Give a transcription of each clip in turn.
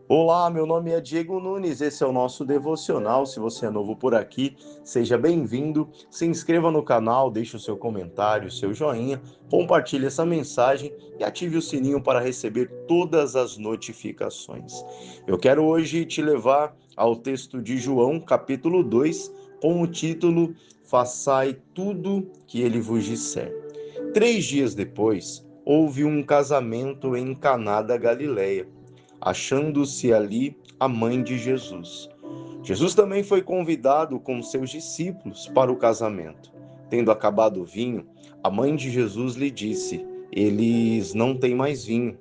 Olá, meu nome é Diego Nunes, esse é o nosso devocional. Se você é novo por aqui, seja bem-vindo. Se inscreva no canal, deixe o seu comentário, o seu joinha, compartilhe essa mensagem e ative o sininho para receber todas as notificações. Eu quero hoje te levar ao texto de João, capítulo 2, com o título Façai tudo que ele vos disser. 3 dias depois, houve um casamento em Caná da Galileia, achando-se ali a mãe de Jesus. Jesus também foi convidado com seus discípulos para o casamento. Tendo acabado o vinho, a mãe de Jesus lhe disse: Eles não têm mais vinho.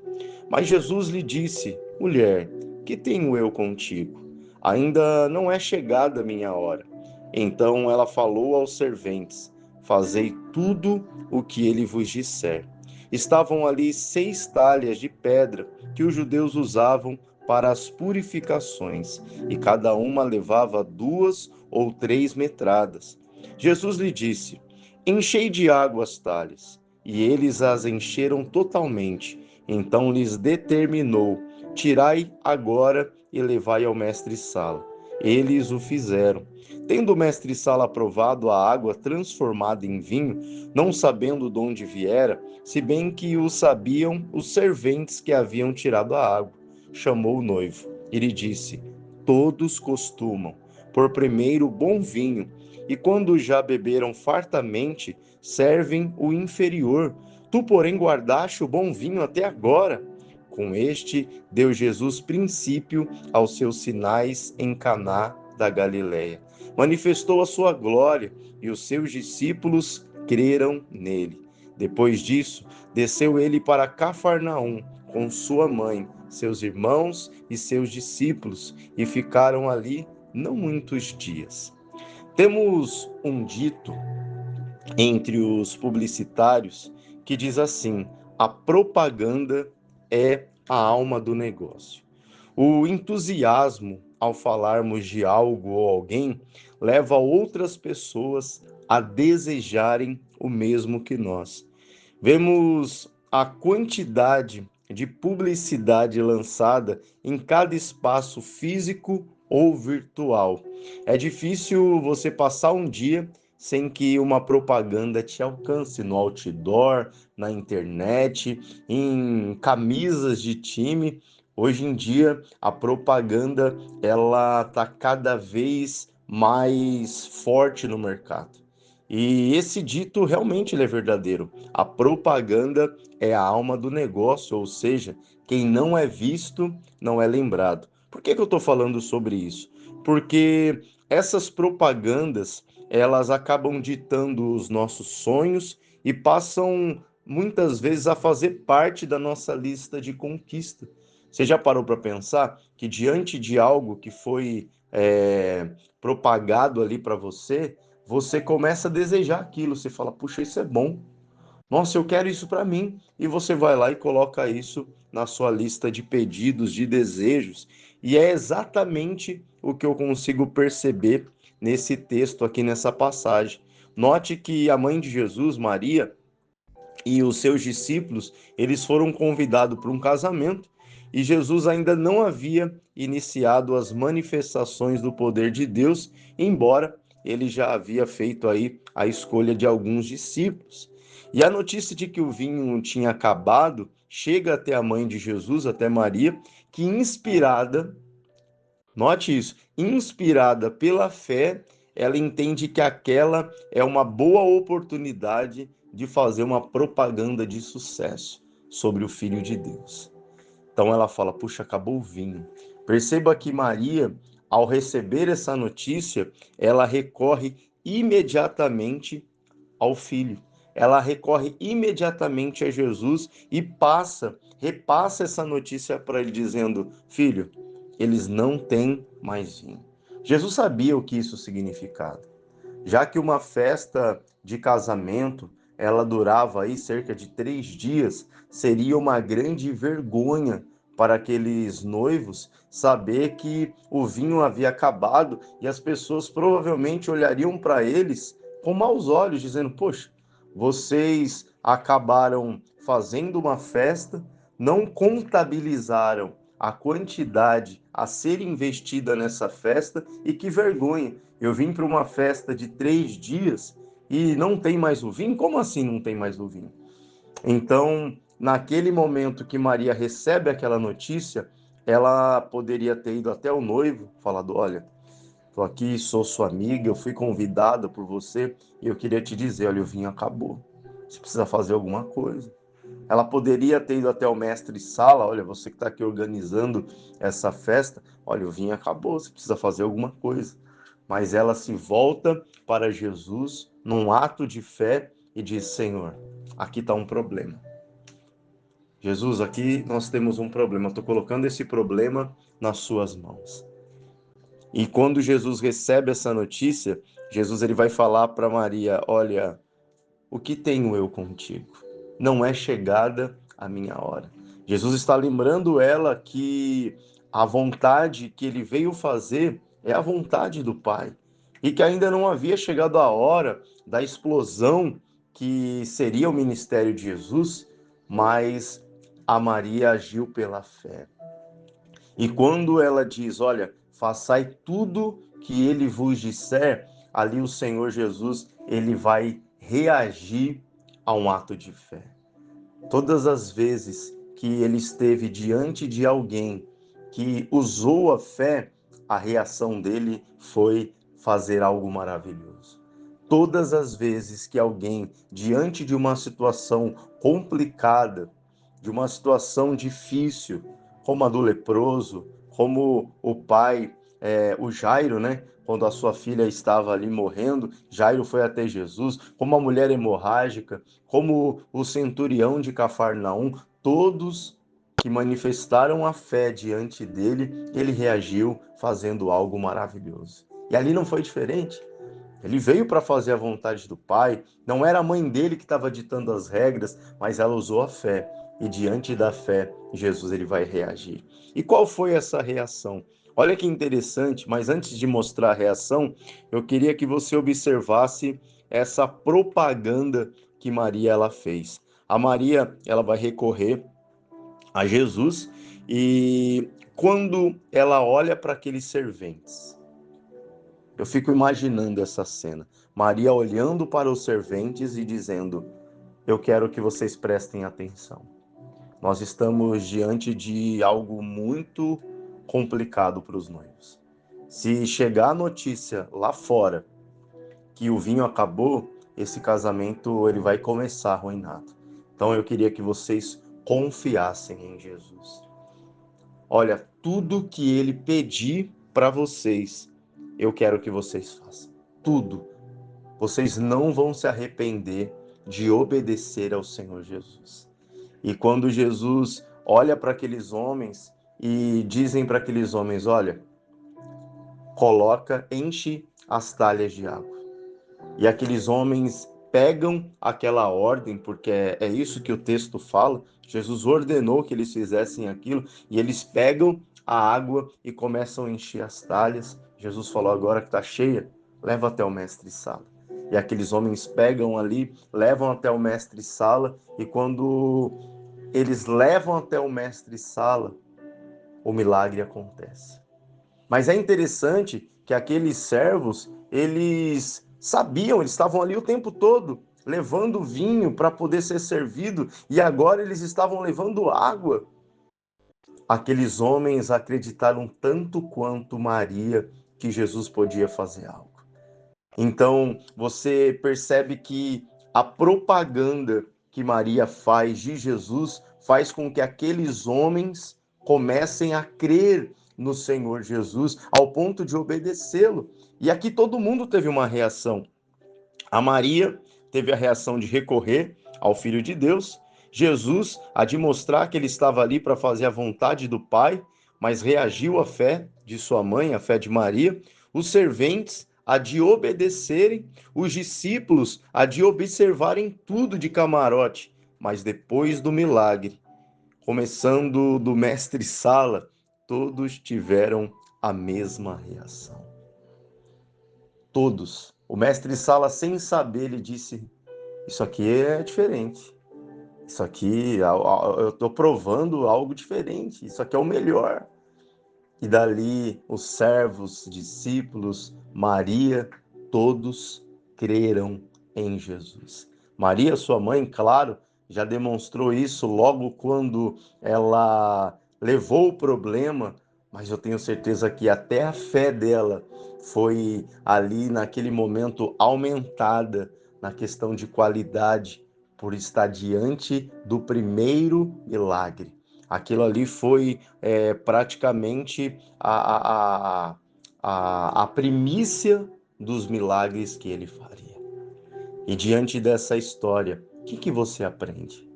Mas Jesus lhe disse: Mulher, que tenho eu contigo? Ainda não é chegada a minha hora. Então ela falou aos serventes: Fazei tudo o que ele vos disser. Estavam ali 6 talhas de pedra que os judeus usavam para as purificações, e cada uma levava 2 ou 3 metradas. Jesus lhe disse: Enchei de água as talhas. E eles as encheram totalmente. Então lhes determinou: Tirai agora e levai ao mestre-sala. Eles o fizeram. Tendo o mestre-sala provado a água transformada em vinho, não sabendo de onde viera, se bem que o sabiam os serventes que haviam tirado a água, chamou o noivo e lhe disse: Todos costumam pôr primeiro bom vinho, e quando já beberam fartamente, servem o inferior. Tu, porém, guardaste o bom vinho até agora. Com este, deu Jesus princípio aos seus sinais em Caná da Galileia. Manifestou a sua glória, e os seus discípulos creram nele. Depois disso, desceu ele para Cafarnaum com sua mãe, seus irmãos e seus discípulos, e ficaram ali não muitos dias. Temos um dito entre os publicitários que diz assim: a propaganda é a alma do negócio. O entusiasmo ao falarmos de algo ou alguém leva outras pessoas a desejarem o mesmo que nós. Vemos a quantidade de publicidade lançada em cada espaço físico ou virtual. É difícil você passar um dia sem que uma propaganda te alcance no outdoor, na internet, em camisas de time. Hoje em dia, a propaganda ela está cada vez mais forte no mercado. E esse dito realmente ele é verdadeiro. A propaganda é a alma do negócio, ou seja, quem não é visto não é lembrado. Por que eu estou falando sobre isso? Porque essas propagandas elas acabam ditando os nossos sonhos e passam muitas vezes a fazer parte da nossa lista de conquista. Você já parou para pensar que diante de algo que foi propagado ali para você, você começa a desejar aquilo, você fala, puxa, isso é bom. Nossa, eu quero isso para mim. E você vai lá e coloca isso na sua lista de pedidos, de desejos. E é exatamente o que eu consigo perceber nesse texto aqui, nessa passagem. Note que a mãe de Jesus, Maria, e os seus discípulos, eles foram convidados para um casamento e Jesus ainda não havia iniciado as manifestações do poder de Deus, embora ele já havia feito aí a escolha de alguns discípulos. E a notícia de que o vinho tinha acabado chega até a mãe de Jesus, até Maria, que inspirada, note isso, inspirada pela fé, ela entende que aquela é uma boa oportunidade de fazer uma propaganda de sucesso sobre o Filho de Deus. Então ela fala: puxa, acabou o vinho. Perceba que Maria, ao receber essa notícia, ela recorre imediatamente ao filho. Ela recorre imediatamente a Jesus e repassa essa notícia para ele, dizendo: Filho, eles não têm mais vinho. Jesus sabia o que isso significava, já que uma festa de casamento ela durava aí cerca de 3 dias, seria uma grande vergonha para aqueles noivos saber que o vinho havia acabado e as pessoas provavelmente olhariam para eles com maus olhos, dizendo: Poxa, vocês acabaram fazendo uma festa, não contabilizaram a quantidade a ser investida nessa festa, e que vergonha, eu vim para uma festa de 3 dias e não tem mais o vinho? Como assim não tem mais o vinho? Então, naquele momento que Maria recebe aquela notícia, ela poderia ter ido até o noivo, falado: olha, estou aqui, sou sua amiga, eu fui convidada por você e eu queria te dizer, olha, o vinho acabou. Você precisa fazer alguma coisa. Ela poderia ter ido até o mestre Sala: olha, você que está aqui organizando essa festa, olha, o vinho acabou, você precisa fazer alguma coisa. Mas ela se volta para Jesus num ato de fé e diz: Senhor, aqui está um problema. Jesus, aqui nós temos um problema, eu estou colocando esse problema nas suas mãos. E quando Jesus recebe essa notícia, Jesus ele vai falar para Maria: olha, o que tenho eu contigo? Não é chegada a minha hora. Jesus está lembrando ela que a vontade que ele veio fazer é a vontade do Pai, e que ainda não havia chegado a hora da explosão que seria o ministério de Jesus, mas a Maria agiu pela fé. E quando ela diz: olha, façai tudo que ele vos disser, ali o Senhor Jesus, ele vai reagir a um ato de fé. Todas as vezes que ele esteve diante de alguém que usou a fé, a reação dele foi fazer algo maravilhoso. Todas as vezes que alguém, diante de uma situação complicada, de uma situação difícil, como a do leproso, como o pai, o Jairo, né? Quando a sua filha estava ali morrendo, Jairo foi até Jesus, como a mulher hemorrágica, como o centurião de Cafarnaum, todos que manifestaram a fé diante dele, ele reagiu fazendo algo maravilhoso. E ali não foi diferente. Ele veio para fazer a vontade do Pai, não era a mãe dele que estava ditando as regras, mas ela usou a fé. E diante da fé, Jesus ele vai reagir. E qual foi essa reação? Olha que interessante, mas antes de mostrar a reação, eu queria que você observasse essa propaganda que Maria ela fez. A Maria, ela vai recorrer a Jesus, e quando ela olha para aqueles serventes, eu fico imaginando essa cena. Maria olhando para os serventes e dizendo: eu quero que vocês prestem atenção. Nós estamos diante de algo muito complicado para os noivos. Se chegar a notícia lá fora que o vinho acabou, esse casamento ele vai começar arruinado. Então eu queria que vocês confiassem em Jesus. Olha, tudo que ele pedir para vocês, eu quero que vocês façam. Tudo. Vocês não vão se arrepender de obedecer ao Senhor Jesus. E quando Jesus olha para aqueles homens e dizem para aqueles homens: olha, coloca, enche as talhas de água. E aqueles homens pegam aquela ordem, porque é isso que o texto fala. Jesus ordenou que eles fizessem aquilo, e eles pegam a água e começam a encher as talhas. Jesus falou: agora que está cheia, leva até o mestre-sala. E aqueles homens pegam ali, levam até o mestre-sala, e quando eles levam até o mestre-sala, o milagre acontece. Mas é interessante que aqueles servos, eles sabiam, eles estavam ali o tempo todo, levando vinho para poder ser servido, e agora eles estavam levando água. Aqueles homens acreditaram tanto quanto Maria que Jesus podia fazer algo. Então, você percebe que a propaganda que Maria faz de Jesus faz com que aqueles homens comecem a crer no Senhor Jesus ao ponto de obedecê-lo. E aqui todo mundo teve uma reação. A Maria teve a reação de recorrer ao Filho de Deus, Jesus a de mostrar que ele estava ali para fazer a vontade do Pai, mas reagiu à fé de sua mãe, à fé de Maria, os serventes a de obedecerem, os discípulos a de observarem tudo de camarote, mas depois do milagre, começando do mestre Sala, todos tiveram a mesma reação. Todos. O mestre Sala, sem saber, ele disse: isso aqui é diferente. Isso aqui, eu estou provando algo diferente, isso aqui é o melhor. E dali os servos, discípulos, Maria, todos creram em Jesus. Maria, sua mãe, claro, já demonstrou isso logo quando ela levou o problema, mas eu tenho certeza que até a fé dela foi ali naquele momento aumentada na questão de qualidade por estar diante do primeiro milagre. Aquilo ali foi praticamente a primícia dos milagres que ele faria. E diante dessa história, o que você aprende?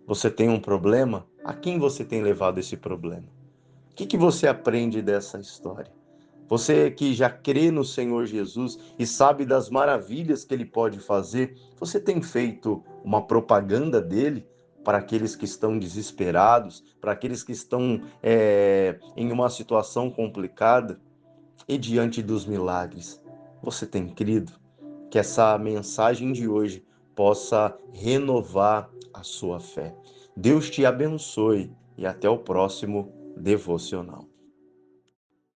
Você tem um problema? A quem você tem levado esse problema? O que você aprende dessa história? Você que já crê no Senhor Jesus e sabe das maravilhas que ele pode fazer, você tem feito uma propaganda dele para aqueles que estão desesperados, para aqueles que estão em uma situação complicada e diante dos milagres? Você tem crido? Que essa mensagem de hoje possa renovar a sua fé. Deus te abençoe e até o próximo devocional.